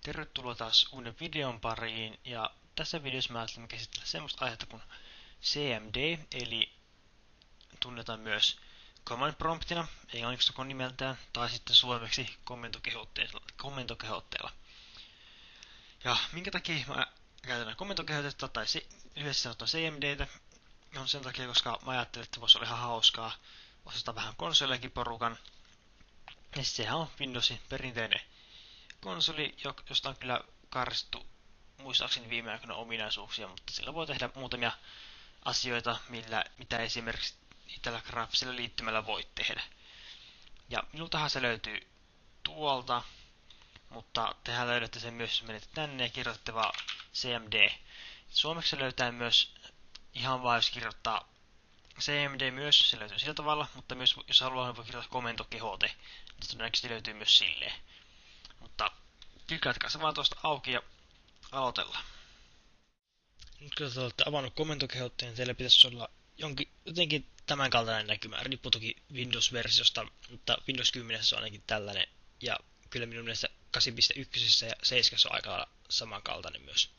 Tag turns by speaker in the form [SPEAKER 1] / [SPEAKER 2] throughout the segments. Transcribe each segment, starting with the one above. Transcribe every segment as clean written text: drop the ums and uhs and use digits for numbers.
[SPEAKER 1] Tervetuloa taas uuden videon pariin, ja tässä videossa mä ajattelin käsitellä semmoista aihetta kuin CMD, eli tunnetaan myös command promptina, englanniksi nimeltään, tai sitten suomeksi komentokehotteella. Ja minkä takia mä käytän komentokehotetta, tai yhdessä sanotaan CMDtä, on sen takia, koska mä ajattelin, että voisi olla ihan hauskaa osata vähän konsoleikin porukan. Ja sehän on Windowsin perinteinen konsoli, josta on kyllä karsittu muistaakseni viime aikoina ominaisuuksia, mutta sillä voi tehdä muutamia asioita, mitä esimerkiksi tällä graafisella liittymällä voi tehdä. Ja minultahan se löytyy tuolta, mutta tehän löydätte sen myös, jos menette tänne ja kirjoitatte vaan CMD. Suomeksi se löytää myös ihan vaan, jos kirjoittaa CMD myös, se löytyy sillä tavalla, mutta myös jos haluaa, voi kirjoittaa komentokehote, niin se todennäköisesti löytyy myös silleen. Mutta klikatkaa se vaan tuosta auki ja aloitellaan. Nyt kun te olette avannut komentokehotteen, teillä pitäisi olla jotenkin tämän kaltainen näkymä. Riippuu toki Windows-versiosta, mutta Windows 10 on ainakin tällainen. Ja kyllä minun mielestä 8.1 ja 7 on aika lailla samankaltainen myös.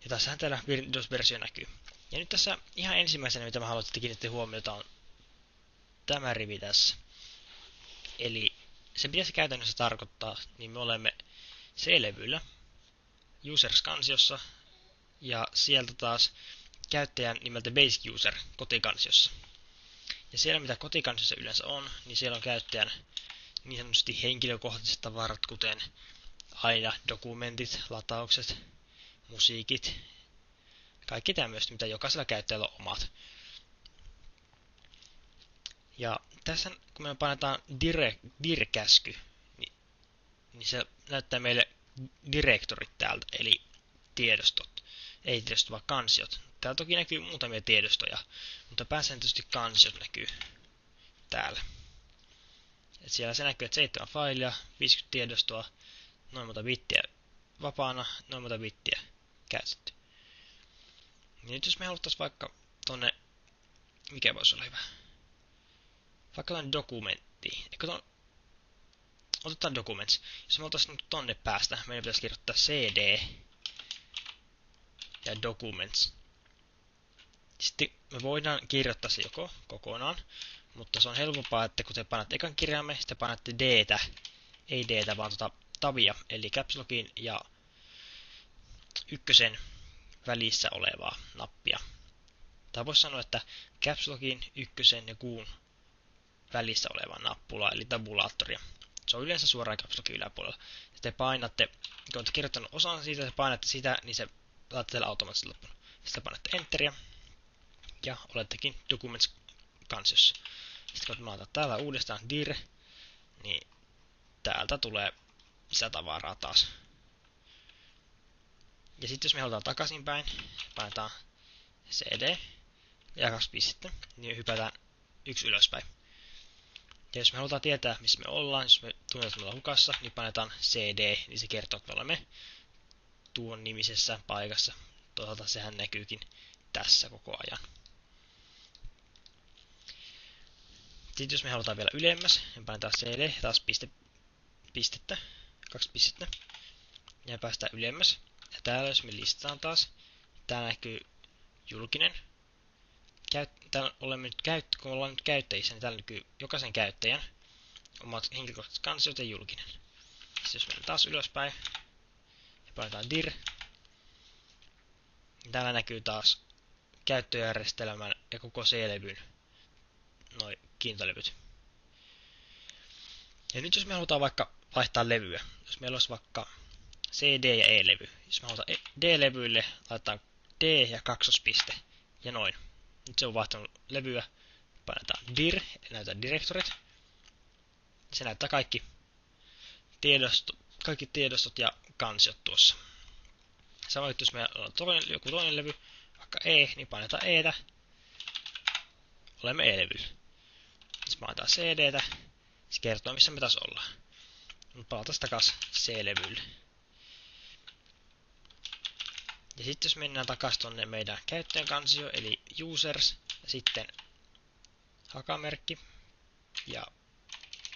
[SPEAKER 1] Ja tässähän täällä Windows-versio näkyy. Ja nyt tässä ihan ensimmäisenä, mitä mä haluaisin kiinnittää huomiota, on tämä rivi tässä. Eli se pitäisi käytännössä tarkoittaa, niin me olemme C-levyllä, Users-kansiossa, ja sieltä taas käyttäjän nimeltä Basic User kotikansiossa. Ja siellä mitä kotikansiossa yleensä on, niin siellä on käyttäjän niin sanotusti henkilökohtaiset tavarat, kuten aina dokumentit, lataukset, musiikit, kaikki tämmöistä, mitä jokaisella käyttäjällä on omat. Ja tässä kun me painetaan dir-käsky, niin se näyttää meille direktorit täältä, eli tiedostot. Ei tiedostot, vaan kansiot. Täällä toki näkyy muutamia tiedostoja, mutta pääsääntöisesti kansiot näkyy täällä. Et siellä se näkyy, että 7 failia, 50 tiedostoa, noin monta bittiä vapaana, noin monta bittiä käytetty. Ja nyt jos me haluttaisiin vaikka tonne, mikä voisi olla hyvä? Vaikka tonne dokumenttiin. Otetaan documents. Jos me haluttaisiin nyt tonne päästä, meidän pitäisi kirjoittaa cd ja documents. Sitten me voidaan kirjoittaa se joko kokonaan, mutta se on helpompaa, että kun te painatte ekan kirjaimen, sitten painatte d-tä, ei d-tä, vaan tabia, eli caps lockin ja ykkösen välissä olevaa nappia. Tai voisi sanoa, että caps lockin, ykkösen ja kuun välissä olevaa nappulaa, eli tabulaattoria. Se on yleensä suoraan caps lockin yläpuolella. Ja te painatte, kun olette kirjoittanut osan siitä, te painatte sitä, niin se laittaa teille automaattisesti loppuun. Sitten painatte enteriä ja olettekin Documents-kansiossa. Sitten kun laitetaan täällä uudestaan dir, niin täältä tulee lisätavaraa taas. Ja sitten jos me halutaan takaisinpäin, painetaan cd ja 2 pistettä, niin hypätään 1 ylöspäin. Ja jos me halutaan tietää, missä me ollaan, jos me tunnetaan, että me ollaan hukassa, niin painetaan cd, niin se kertoo, että me olemme tuon nimisessä paikassa. Toisaalta sehän näkyykin tässä koko ajan. Sitten jos me halutaan vielä ylemmäs, niin painetaan cd, taas pistettä, 2 pistettä, ja päästään ylemmäs. Ja täällä jos me listataan taas, täällä näkyy julkinen. Kun ollaan nyt käyttäjissä, niin täällä näkyy jokaisen käyttäjän omat henkilökohtaiset kansiot ja julkinen. Sitten jos mennään taas ylöspäin ja painetaan dir, niin täällä näkyy taas käyttöjärjestelmän ja koko C-levyn noin kiintolevyt. Ja nyt jos me halutaan vaikka vaihtaa levyä, jos meillä olisi vaikka CD ja E-levy, jos me halutaan D-levyille, laitetaan D ja kaksospiste ja noin. Nyt se on vaihtanut levyä, painetaan dir, näytetään direktorit. Se näyttää kaikki tiedostot ja kansiot tuossa. Samoin, jos meillä on joku toinen levy, vaikka E, niin painetaan Etä. Olemme E-levyllä. Sitten painetaan CDtä. Se kertoo, missä me taas ollaan. Nyt palataan takaisin C-levylle. Ja sitten jos mennään takaisin tonne meidän käyttäjän kansio, eli users, ja sitten hakamerkki, ja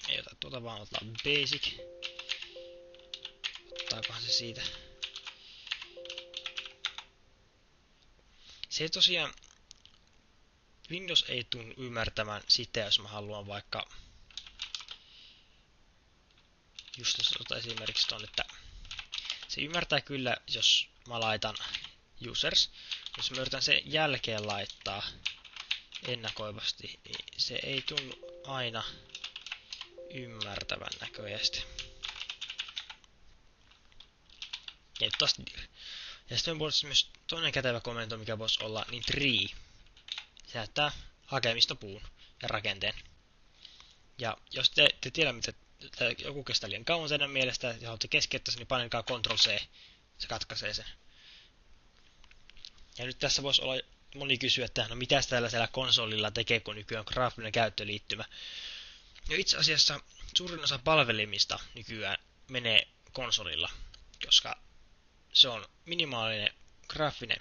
[SPEAKER 1] ei ota tuota vaan, otetaan basic, Saakohan se siitä? Se tosiaan Windows ei tunnu ymmärtämään sitä, jos mä haluan vaikka just esimerkiksi ton, että se ymmärtää kyllä, jos mä laitan users. Jos mä yritän sen jälkeen laittaa ennakoivasti, niin se ei tunnu aina ymmärtävän näköisesti. Ja tosta dir. Ja sitten voisi myös toinen kätevä komento, mikä voisi olla, niin tree. Se näyttää hakemistopuun ja rakenteen. Ja jos te tiedä, mitä joku kestää liian kauan teidän mielestä ja haluatte keskeyttää sen, niin painakaa Ctrl-C. Se katkaisee sen. Ja nyt tässä voisi olla moni kysyä, että no mitäs tällaisella konsolilla tekee, kun nykyään on graafinen käyttöliittymä. No itse asiassa suurin osa palvelimista nykyään menee konsolilla, koska se on minimaalinen graafinen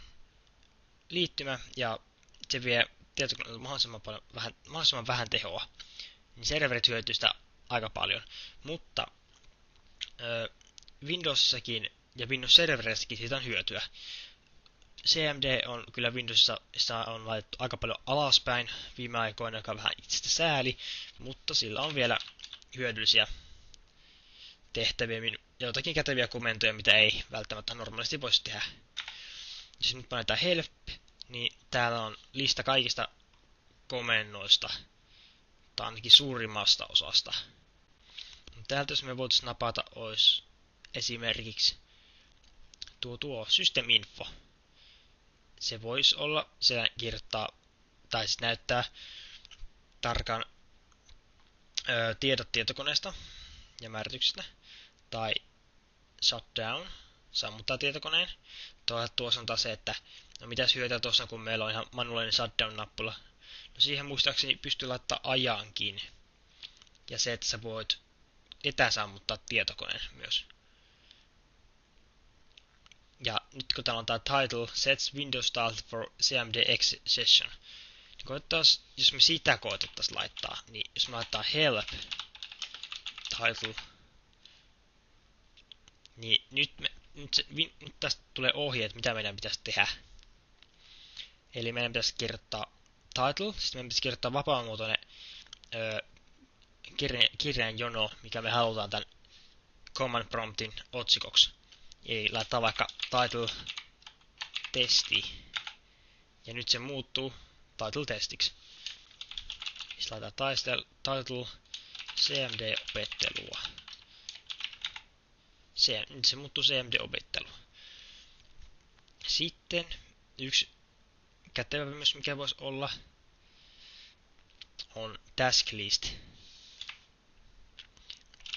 [SPEAKER 1] liittymä ja se vie tietokoneelta mahdollisimman vähän tehoa. Niin serverit hyötyy sitä aika paljon. Mutta Windowsissakin ja Windows-servereissäkin siitä on hyötyä. CMD on kyllä Windowsissa, sitä on laitettu aika paljon alaspäin viime aikoina, joka on vähän itsestä sääli, mutta sillä on vielä hyödyllisiä tehtäviä, joitakin käteviä komentoja, mitä ei välttämättä normaalisti voisi tehdä. Jos nyt painetaan help, niin täällä on lista kaikista komennoista, tai ainakin suurimmasta osasta. Täältä jos me voitaisiin napata, olisi esimerkiksi tuo System Info. Se voisi olla, se kirjoittaa, tai siis näyttää tarkan tiedot tietokoneesta ja määrityksistä, tai shutdown, sammuttaa tietokoneen. Tuossa on taas se, että no mitäs hyötyä tuossa, kun meillä on ihan manuaalinen shutdown-nappula. No siihen muistaakseni pystyy laittaa ajankin. Ja se, että sä voit etäsammuttaa tietokoneen myös. Ja nyt kun täällä on tää title, sets Windows start for CMDX session. Niin jos me sitä koetettaisiin laittaa, niin jos me laittaa help title, niin nyt tästä tulee ohjeet, mitä meidän pitäisi tehdä. Eli meidän pitäisi kirjoittaa title, sitten meidän pitäisi kirjoittaa vapaamuotoinen kirjainjono, mikä me halutaan tämän command promptin otsikoksi. Eli laittaa vaikka title testi. Ja nyt se muuttuu title testiksi. Sitten laitetaan title CMD-opettelua. Nyt se muuttuu CMD-opettelua. Sitten yksi kätevä myös, mikä voisi olla, on task list.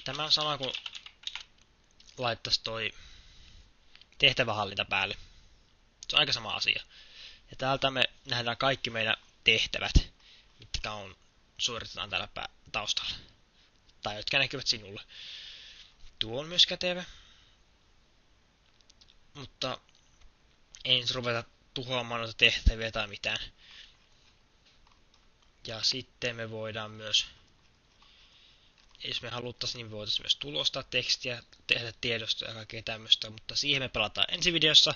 [SPEAKER 1] Tämä on sama kuin laittaisi toi tehtävähallinta päälle. Se on aika sama asia. Ja täältä me nähdään kaikki meidän tehtävät, mitkä suoritetaan täällä taustalla. Tai jotka näkyvät sinulle. Tuo on myös kätevä. Mutta ei nyt ruveta tuhoamaan noita tehtäviä tai mitään. Ja sitten me voidaan myös, jos me haluttaisiin, niin me voitaisiin myös tulostaa tekstiä, tehdä tiedostoja ja kaikkea tämmöistä, mutta siihen me palataan ensi videossa.